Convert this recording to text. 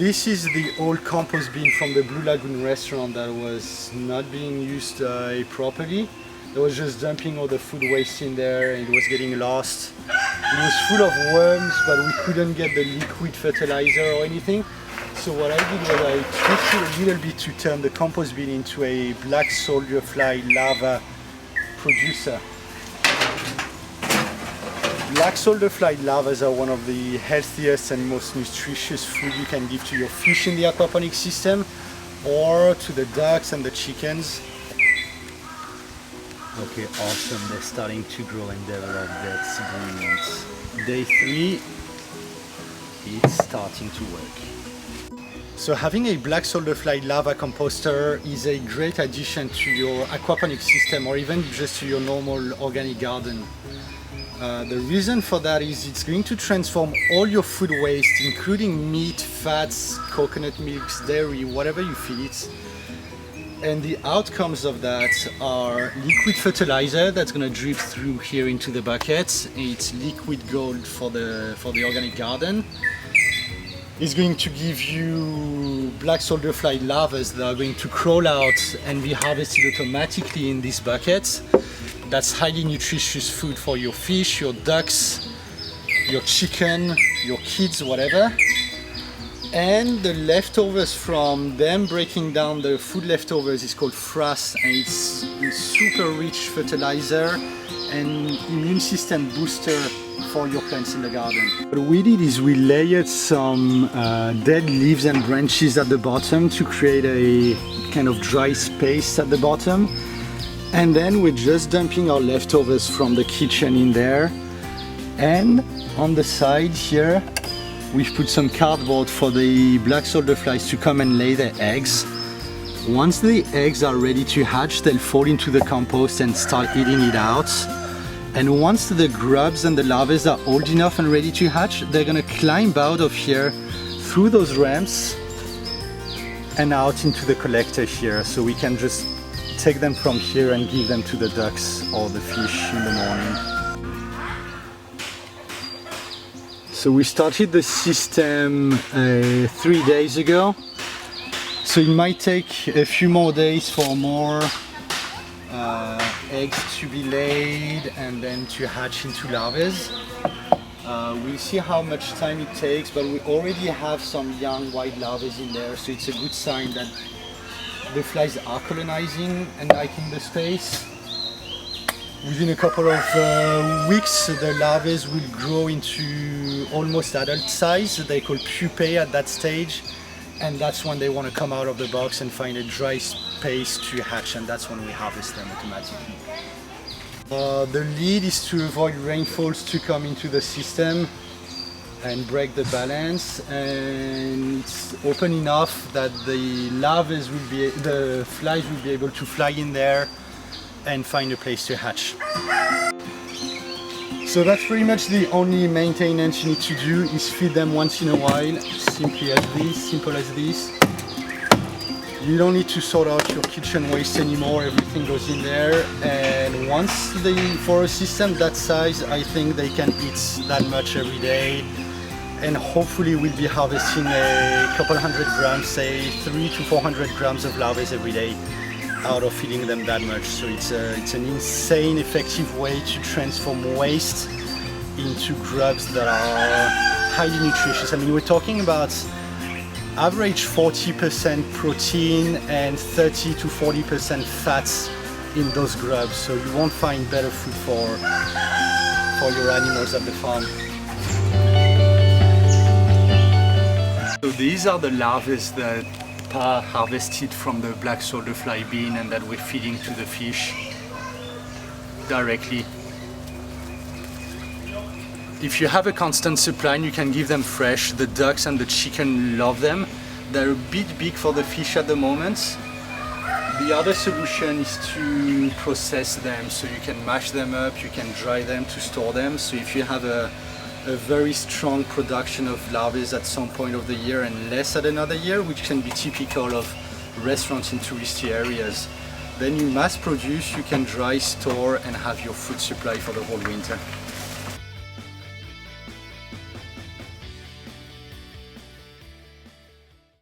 this is the old compost bin from the Blue Lagoon restaurant that was not being used properly. It was just dumping all the food waste in there and it was getting lost. It was full of worms, but we couldn't get the liquid fertilizer or anything. So what I did was I twisted a little bit to turn the compost bin into a black soldier fly larva producer. Black soldier fly larvae are one of the healthiest and most nutritious food you can give to your fish in the aquaponic system or to the ducks and the chickens. Okay, awesome. They're starting to grow and develop their seedlings. Day 3, it's starting to work. So having a black soldier fly larva composter is a great addition to your aquaponic system or even just to your normal organic garden. The reason for that is it's going to transform all your food waste, including meat, fats, coconut milks, dairy, whatever you feed it. And the outcomes of that are liquid fertilizer that's going to drip through here into the bucket. It's liquid gold for the organic garden. It's going to give you black soldier fly larvae that are going to crawl out and be harvested automatically in this bucket. That's highly nutritious food for your fish, your ducks, your chicken, your kids, whatever. And the leftovers from them breaking down the food leftovers is called frass, and it's a super rich fertilizer and immune system booster for your plants in the garden. What we did is we layered some dead leaves and branches at the bottom to create a kind of dry space at the bottom. And then we're just dumping our leftovers from the kitchen in there. And on the side here, we've put some cardboard for the black soldier flies to come and lay their eggs. Once the eggs are ready to hatch, they'll fall into the compost and start eating it out. And once the grubs and the larvae are old enough and ready to hatch, they're gonna climb out of here through those ramps and out into the collector here. So we can just take them from here and give them to the ducks or the fish in the morning. So we started the system 3 days ago. So it might take a few more days for more eggs to be laid and then to hatch into larvae. We'll see how much time it takes, but we already have some young white larvae in there, so it's a good sign that the flies are colonizing and liking the space. Within a couple of weeks, the larvae will grow into almost adult size. They call pupae at that stage, and that's when they want to come out of the box and find a dry space to hatch, and that's when we harvest them automatically. The lead is to avoid rainfalls to come into the system and break the balance, and it's open enough that the the flies will be able to fly in there and find a place to hatch. So that's pretty much the only maintenance you need to do, is feed them once in a while, simple as this. You don't need to sort out your kitchen waste anymore, everything goes in there, and for a system that size, I think they can eat that much every day. And hopefully we'll be harvesting a couple hundred grams, say 300 to 400 grams of larvae every day out of feeding them that much. So it's an insane effective way to transform waste into grubs that are highly nutritious. I mean, we're talking about average 40% protein and 30 to 40% fats in those grubs. So you won't find better food for your animals at the farm. So these are the larvae that are harvested from the black soldier fly bin and that we're feeding to the fish directly. If you have a constant supply and you can give them fresh, the ducks and the chicken love them. They're a bit big for the fish at the moment. The other solution is to process them, so you can mash them up, you can dry them to store them. So if you have a very strong production of larvae at some point of the year and less at another year, which can be typical of restaurants in touristy areas, then you mass produce, you can dry, store and have your food supply for the whole winter.